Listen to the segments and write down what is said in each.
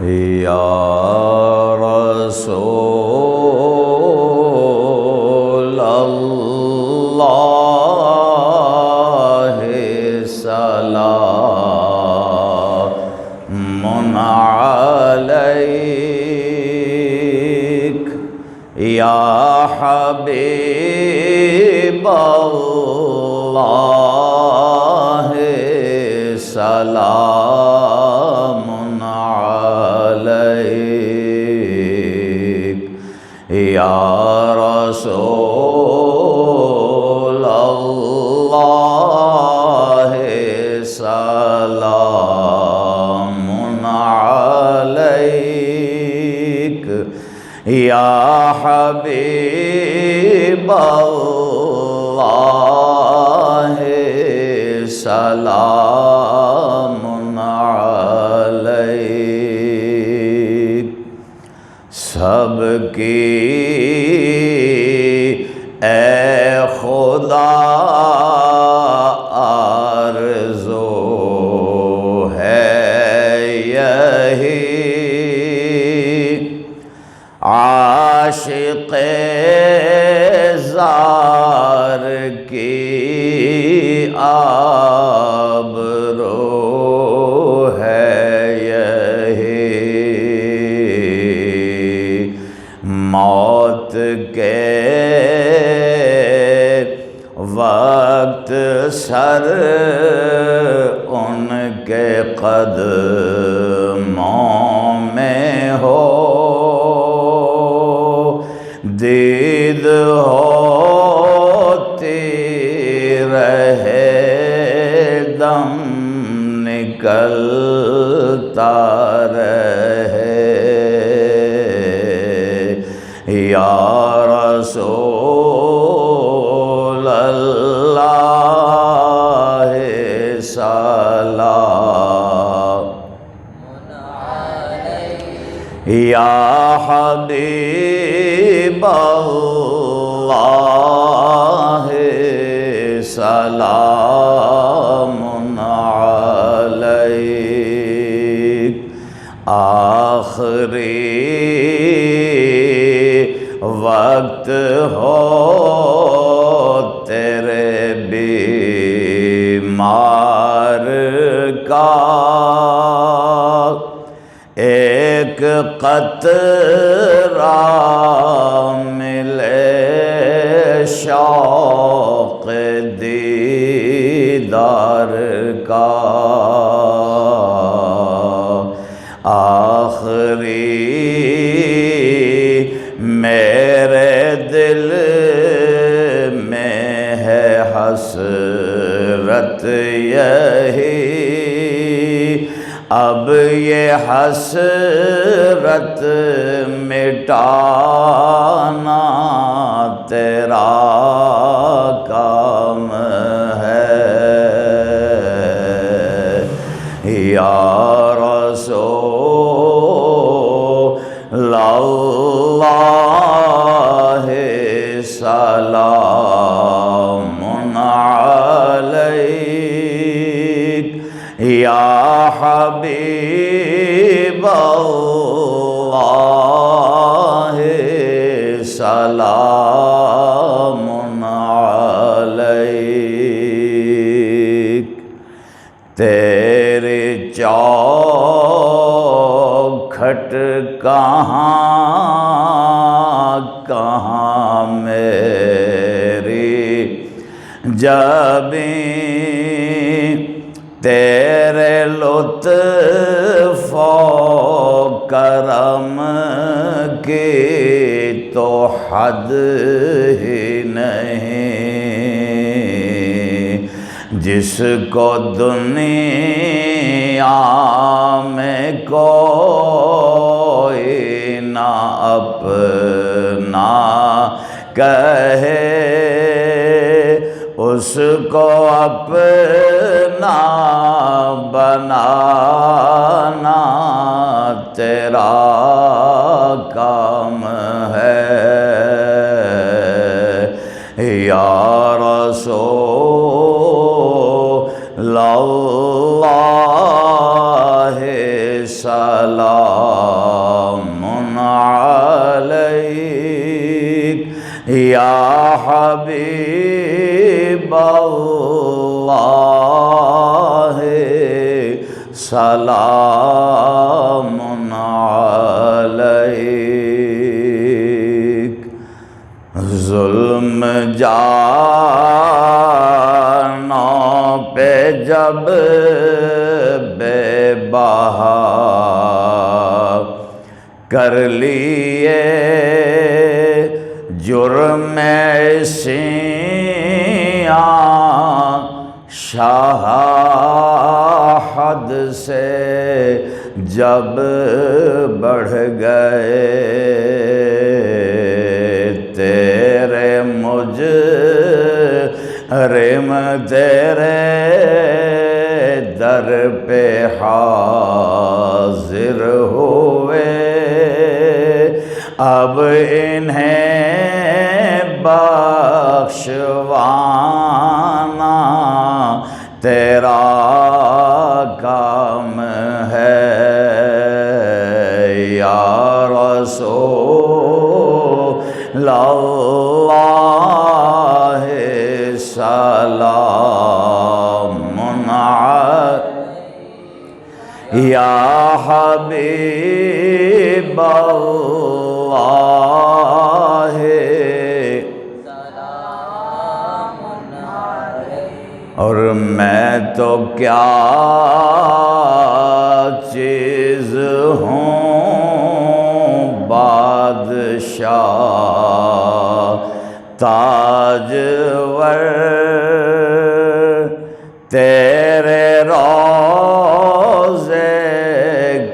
یا رسول اللہ سلام علیک یا حبیب اللہ سلام علیک یا رسول اللہ سلام علیک یا حبیب اللہ سلام علیک سب کی اے خدا آرزو ہے یہی عاشق زار کی آبرو ہے یہی موت کے وقت سر ان کے قدموں میں ہو دید ہوتی رہے دم نکلتا رہے یا رسول اللہ سلام یا حبیب اللہ سلام علیک آخری وقت ہو تیرے بیمار کا ایک قطرہ ملے شوق دیدار کا آخری میرے دل میں ہے حسرت یہی اب یہ حسرت مٹانا تیرا کام ہے یا رسول اللہ سلام علیک یا حبیب اللہ سلام علیک تیری چوکھٹ کہاں میری جبیں تیرے لطف و کرم کی تو حد ہی نہیں جس کو دنیا میں کوئی نہ اپنا کہے اس کو اپنا بنانا تیرا کام ہے یا رسول اللہ سلام حبیب اللہ سلام علیک۔ ظلم جانوں پہ جب بے بہا کر لیے جرم سیاں شاہ حد سے جب بڑھ گئے تیرے مجرم تیرے در پہ حاضر ہوئے، اب انہیں بخشوانا تیرا کام ہے یا رسول اللہ سلام علیک یا حبیب اللہ اور میں تو کیا چیز ہوں بادشاہ تاجور تیرے روضے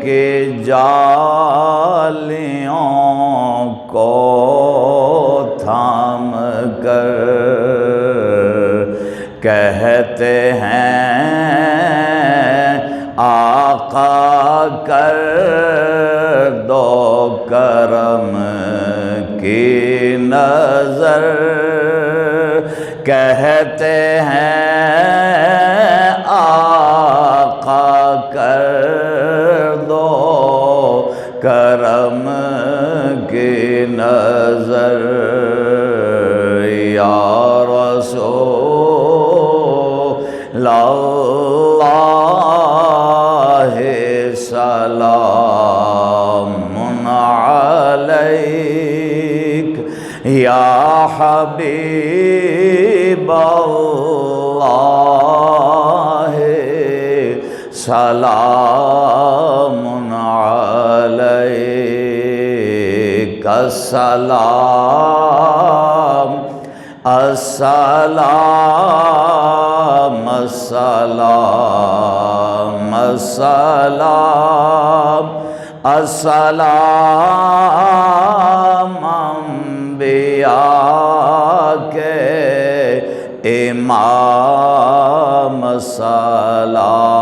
کی جالیوں کو تھام کر کہتے ہیں آقا کر دو کرم کی نظر، کہتے ہیں آقا کر دو کرم کی نظر یا رسول اللہ سلام علیک یا حبیب اللہ سلام علیک السلام السلام السلام السلام السلام انبیاء کے امام سلام